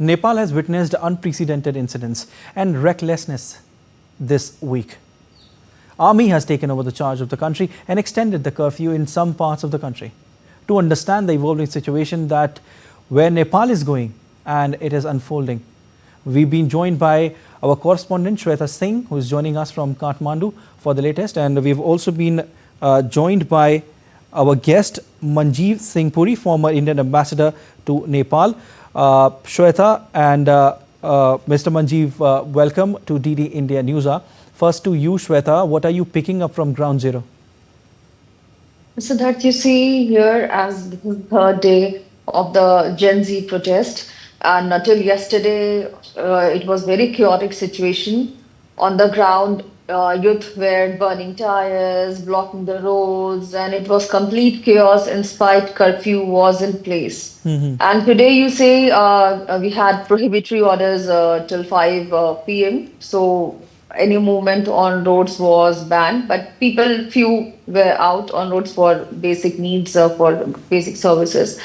Nepal has witnessed unprecedented incidents and recklessness this week. Army has taken over the charge of the country and extended the curfew in some parts of the country. To understand the evolving situation that where Nepal is going and it is unfolding, we've been joined by our correspondent Shweta Singh, who is joining us from Kathmandu for the latest, and we've also been joined by our guest Manjeev Singh Puri, former Indian ambassador to Nepal. Shweta and Mr. Manjeev, welcome to DD India News Hour. First to you, Shweta, what are you picking up from ground zero? So that you see here, as this is the third day of the Gen Z protest, and until yesterday, it was very chaotic situation on the ground. Youth were burning tires, blocking the roads, and it was complete chaos in spite curfew was in place. And today you say we had prohibitory orders till 5 p.m. So any movement on roads was banned, but few were out on roads for basic needs, for basic services.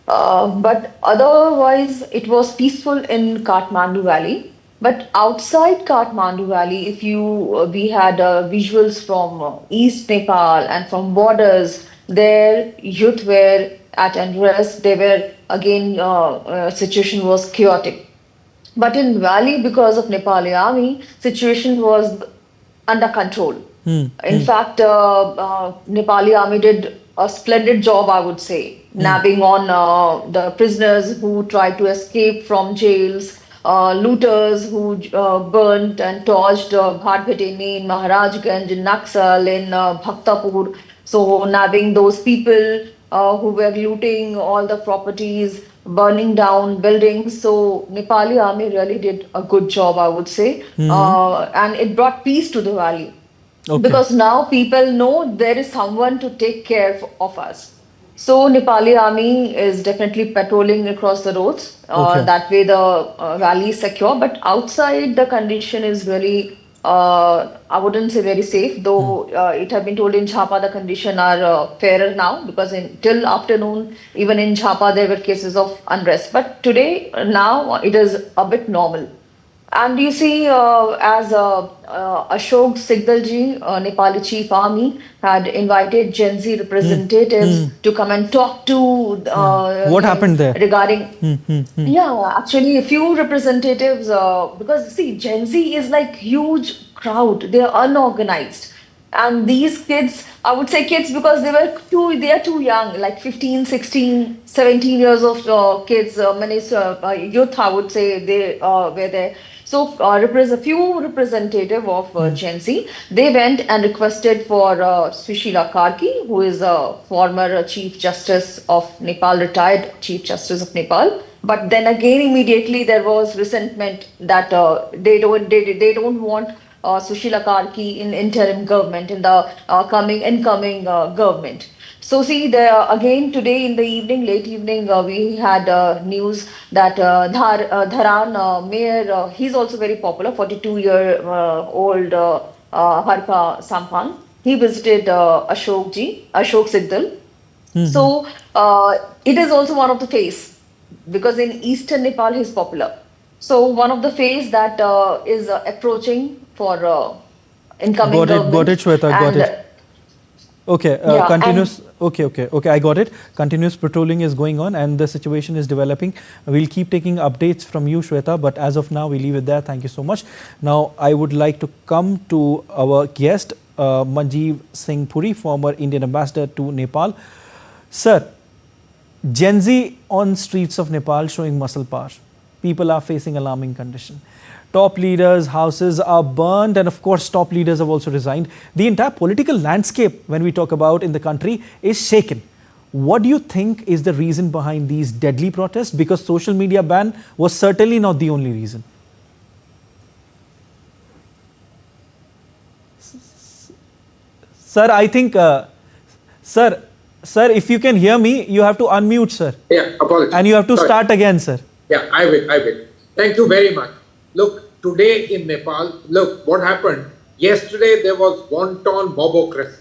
But otherwise, it was peaceful in Kathmandu Valley. But outside Kathmandu Valley, if you we had visuals from East Nepal and from borders, their youth were at Unrest. They were again, situation was chaotic. But in Valley, because of Nepali Army, situation was under control. In fact, Nepali Army did a splendid job, I would say, nabbing on the prisoners who tried to escape from jails, looters who burnt and torched Bhatbheteni in Maharajganj, in Naxal, in Bhaktapur. So nabbing those people who were looting all the properties, burning down buildings. So Nepali Army really did a good job, I would say. And it brought peace to the valley. Okay. Because now people know there is someone to take care of us. So Nepali Army is definitely patrolling across the roads. Okay. That way the valley is secure. But outside the condition is really, I wouldn't say very safe, though it had been told in Jhapa the condition are fairer now, because till afternoon, even in Jhapa there were cases of unrest. But today, now it is a bit normal. And you see, as Ashok Sigdalji, Nepali Chief Army, had invited Gen Z representatives to come and talk to what happened there regarding yeah, actually a few representatives, because see, Gen Z is like huge crowd. They are unorganized. And these kids, I would say kids because they are too young, like 15, 16, 17 years of kids, many youth, I would say they were there. So a few representative of Gen Z, they went and requested for Sushila Karki, who is a former Chief Justice of Nepal, retired Chief Justice of Nepal. But then again, immediately there was resentment that they don't want Sushila Karki in interim government, in the incoming government. So see, again today in the evening, late evening, we had news that Dharan mayor, he's also very popular, 42-year-old Harka Sampan. He visited Ashok Sigdal. So it is also one of the face, because in eastern Nepal he's popular. So one of the face that is approaching for incoming government. Got it, Shweta, got it. Okay, continuous. Okay, I got it. Continuous patrolling is going on and the situation is developing. We'll keep taking updates from you, Shweta, but as of now, we leave it there. Thank you so much. Now, I would like to come to our guest, Manjeev Singh Puri, former Indian ambassador to Nepal. Sir, Gen Z on streets of Nepal showing muscle power. People are facing alarming condition. Top leaders' houses are burned, and of course, top leaders have also resigned. The entire political landscape, when we talk about in the country, is shaken. What do you think is the reason behind these deadly protests? Because social media ban was certainly not the only reason. Sir, I think, sir, if you can hear me, you have to unmute, sir. Yeah, apologies. And you have to start again, sir. Yeah, I will. Thank you very much. Look, today in Nepal, look what happened. Yesterday there was wanton mobocracy.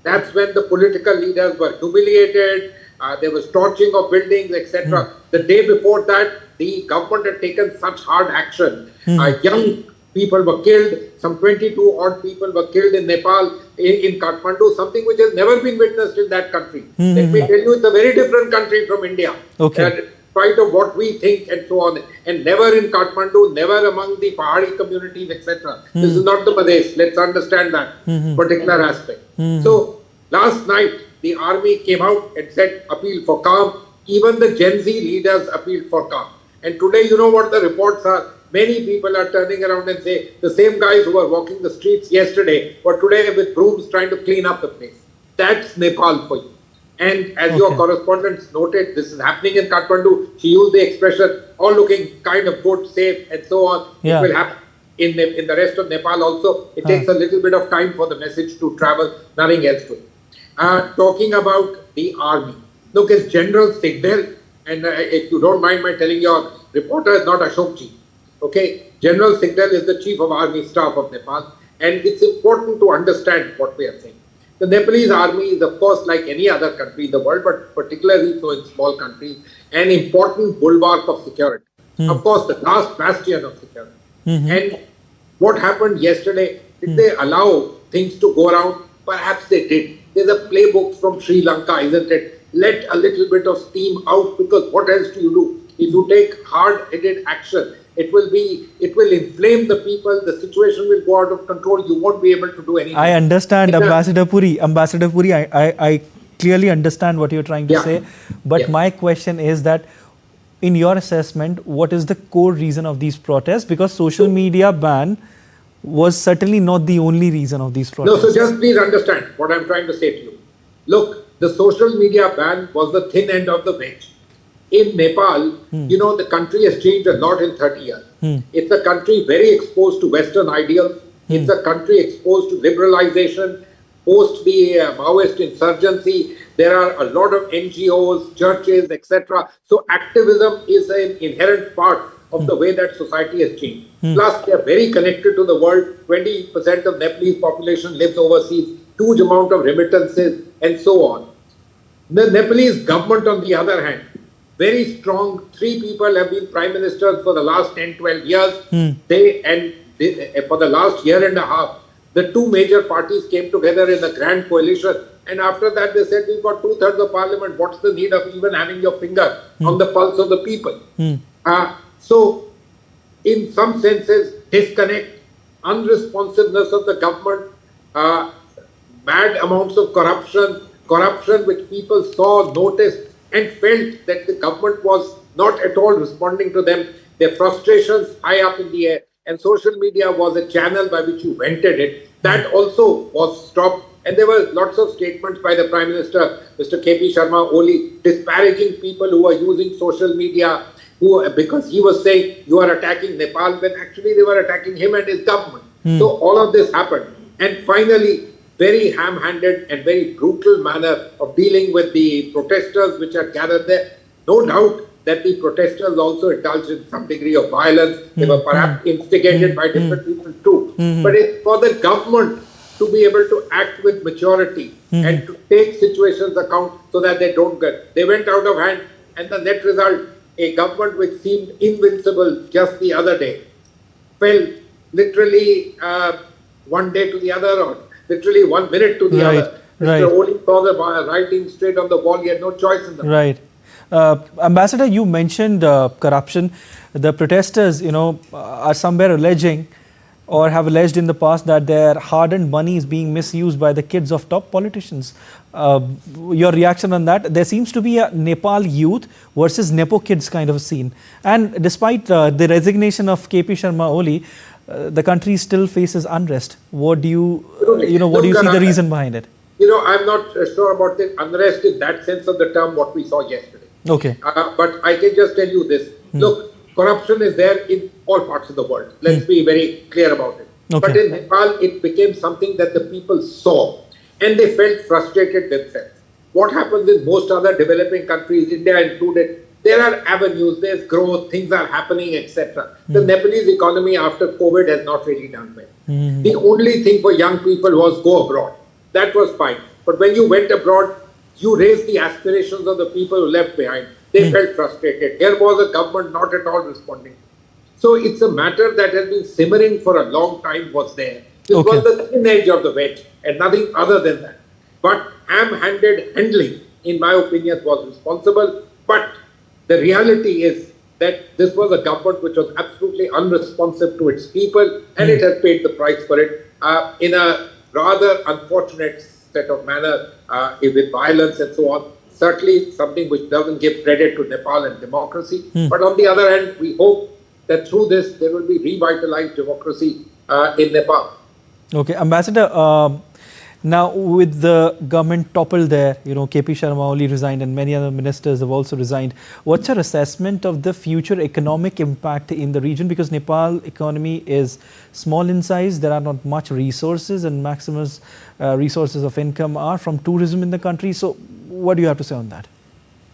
That's when the political leaders were humiliated, there was torching of buildings, etc. The day before that, the government had taken such hard action. Young people were killed, some 22 odd people were killed in Nepal, in Kathmandu, something which has never been witnessed in that country. Let me tell you, it's a very different country from India. Okay. In spite of what we think and so on, and never in Kathmandu, never among the Pahari communities, etc. This is not the Pradesh. Let's understand that particular aspect. So last night, the army came out and said, appeal for calm. Even the Gen Z leaders appealed for calm. And today, you know what the reports are? Many people are turning around and say, the same guys who were walking the streets yesterday were today with brooms trying to clean up the place. That's Nepal for you. And as your correspondents noted, this is happening in Kathmandu. She used the expression, all looking kind of good, safe, and so on. Yeah. It will happen in the rest of Nepal also. It takes a little bit of time for the message to travel, nothing else to it. Talking about the army. Look, it's General Signal, and if you don't mind my telling your reporter is not Ashokji. Okay, General Signal is the Chief of Army Staff of Nepal, and it's important to understand what we are saying. The Nepalese army is, of course, like any other country in the world, but particularly so in small countries, an important bulwark of security. Of course, the last bastion of security. And what happened yesterday, did they allow things to go around? Perhaps they did. There's a playbook from Sri Lanka, isn't it? Let a little bit of steam out, because what else do you do? If you take hard-headed action, it will inflame the people, the situation will go out of control, you won't be able to do anything. I understand, Ambassador Puri, I clearly understand what you're trying to say, but my question is that, in your assessment, what is the core reason of these protests? Because social media ban was certainly not the only reason of these protests. No, so just please understand what I'm trying to say to you. Look, the social media ban was the thin end of the wedge. In Nepal, you know, the country has changed a lot in 30 years. It's a country very exposed to Western ideals. It's a country exposed to liberalization. Post the Maoist insurgency, there are a lot of NGOs, churches, etc. So activism is an inherent part of the way that society has changed. Plus, they are very connected to the world. 20% of Nepalese population lives overseas, huge amount of remittances, and so on. The Nepalese government, on the other hand, very strong. 3 people have been prime ministers for the last 10, 12 years. For the last year and a half, the 2 major parties came together in a grand coalition. And after that, they said, we've got 2/3 of parliament. What's the need of even having your finger on the pulse of the people? So, in some senses, disconnect, unresponsiveness of the government, bad amounts of corruption which people saw, noticed, and felt that the government was not at all responding to them. Their frustrations high up in the air. And social media was a channel by which you vented it. That also was stopped. And there were lots of statements by the Prime Minister, Mr. KP Sharma Oli, disparaging people who are using social media, because he was saying, you are attacking Nepal, when actually they were attacking him and his government. So all of this happened. And finally, very ham-handed and very brutal manner of dealing with the protesters which are gathered there. No doubt that the protesters also indulged in some degree of violence. They were perhaps instigated by different people too. But it's for the government to be able to act with maturity and to take situations account so that they don't get. They went out of hand, and the net result, a government which seemed invincible just the other day, fell literally one day to the other, or literally 1 minute to the other. Mr. Oli saw the writing straight on the wall. He had no choice in the matter. Right. Ambassador, you mentioned corruption. The protesters, are somewhere alleging or have alleged in the past that their hard-earned money is being misused by the kids of top politicians. Your reaction on that? There seems to be a Nepal youth versus Nepo kids kind of a scene. And despite the resignation of KP Sharma Oli, the country still faces unrest. What do you see the reason behind it? I'm not sure about the unrest in that sense of the term, what we saw yesterday. Okay. But I can just tell you this. Look, corruption is there in all parts of the world. Let's be very clear about it. Okay. But in Nepal, it became something that the people saw, and they felt frustrated themselves. What happens in most other developing countries, India included, there are avenues, there's growth, things are happening, etc. The Nepalese economy after COVID has not really done well. The only thing for young people was go abroad. That was fine. But when you went abroad, you raised the aspirations of the people who left behind. They felt frustrated. Here was a government not at all responding. So it's a matter that has been simmering for a long time was there. This was the thin edge of the wedge and nothing other than that. But ham-handed handling, in my opinion, was responsible. But the reality is that this was a government which was absolutely unresponsive to its people, and it has paid the price for it in a rather unfortunate set of manner with violence and so on. Certainly something which doesn't give credit to Nepal and democracy. But on the other hand, we hope that through this there will be revitalized democracy in Nepal. Okay, Ambassador, now with the government toppled there, KP Sharma Oli resigned and many other ministers have also resigned. What's your assessment of the future economic impact in the region? Because Nepal economy is small in size, there are not much resources, and maximum resources of income are from tourism in the country. So what do you have to say on that?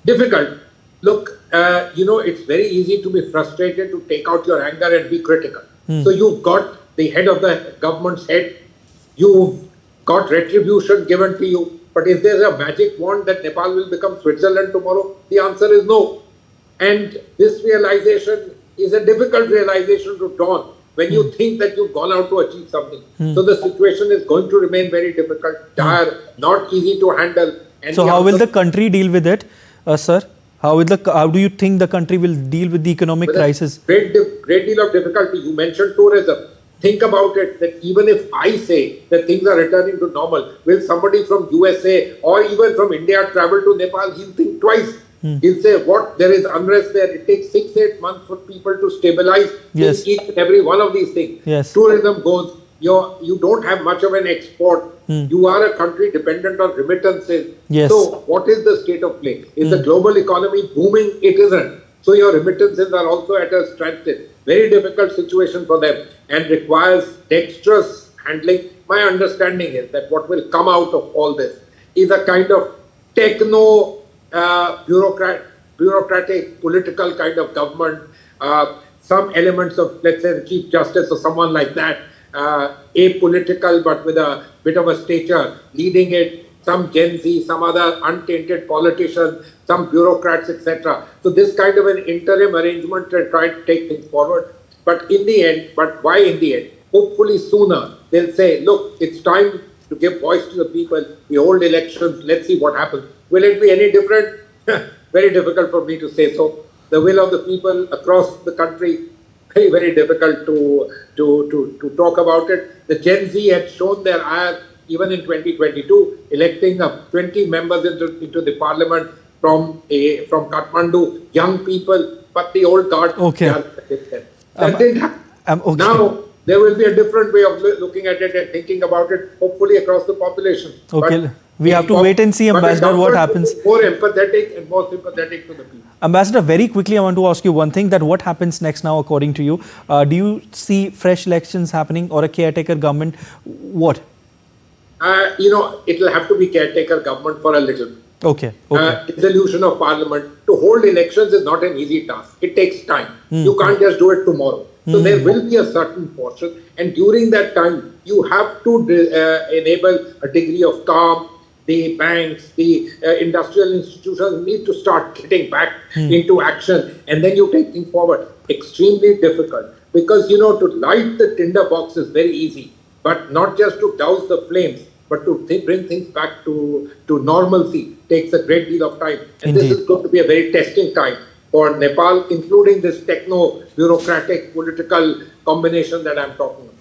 Difficult. Look, it's very easy to be frustrated, to take out your anger and be critical. So you've got the head of the government's head, you've got retribution given to you. But is there a magic wand that Nepal will become Switzerland tomorrow? The answer is no. And this realization is a difficult realization to dawn when you think that you've gone out to achieve something. So the situation is going to remain very difficult, dire, not easy to handle. And so how will the country deal with it, sir? How do you think the country will deal with the economic crisis? Great deal of difficulty. You mentioned tourism. Think about it, that even if I say that things are returning to normal, will somebody from USA or even from India travel to Nepal? He'll think twice. He'll say, what? There is unrest there. It takes 6-8 months for people to stabilize each and every one of these things. Tourism goes. You don't have much of an export. You are a country dependent on remittances. So what is the state of play? Is the global economy booming? It isn't. So your remittances are also at a standstill. Very difficult situation for them and requires dexterous handling. My understanding is that what will come out of all this is a kind of bureaucratic, political kind of government. Some elements of, let's say, the Chief Justice or someone like that, apolitical but with a bit of a stature, leading it, some Gen Z, some other untainted politicians, some bureaucrats, etc. So this kind of an interim arrangement to try to take things forward. But in the end, why in the end? Hopefully sooner, they'll say, look, it's time to give voice to the people. We hold elections, let's see what happens. Will it be any different? Very difficult for me to say so. The will of the people across the country, very, very difficult to talk about it. The Gen Z had shown their ire even in 2022, electing 20 members into the parliament from Kathmandu, young people, but the old guard. That didn't happen. Now, there will be a different way of looking at it and thinking about it, hopefully across the population. But we have to wait and see, Ambassador, what happens. More empathetic and more sympathetic to the people. Ambassador, very quickly, I want to ask you one thing, that what happens next now, according to you? Do you see fresh elections happening or a caretaker government? What? It will have to be caretaker government for a little. Okay. Dissolution of parliament. To hold elections is not an easy task. It takes time. You can't just do it tomorrow. So there will be a certain portion, and during that time, you have to enable a degree of calm. The banks, the industrial institutions need to start getting back into action, and then you take things forward. Extremely difficult, because to light the tinder box is very easy, but not just to douse the flames, but to bring things back to normalcy takes a great deal of time. And This is going to be a very testing time for Nepal, including this techno-bureaucratic political combination that I'm talking about.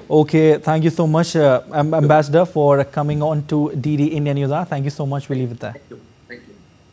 Okay, thank you so much, Ambassador, for coming on to DD India News. Thank you so much. We'll leave it there. Thank you.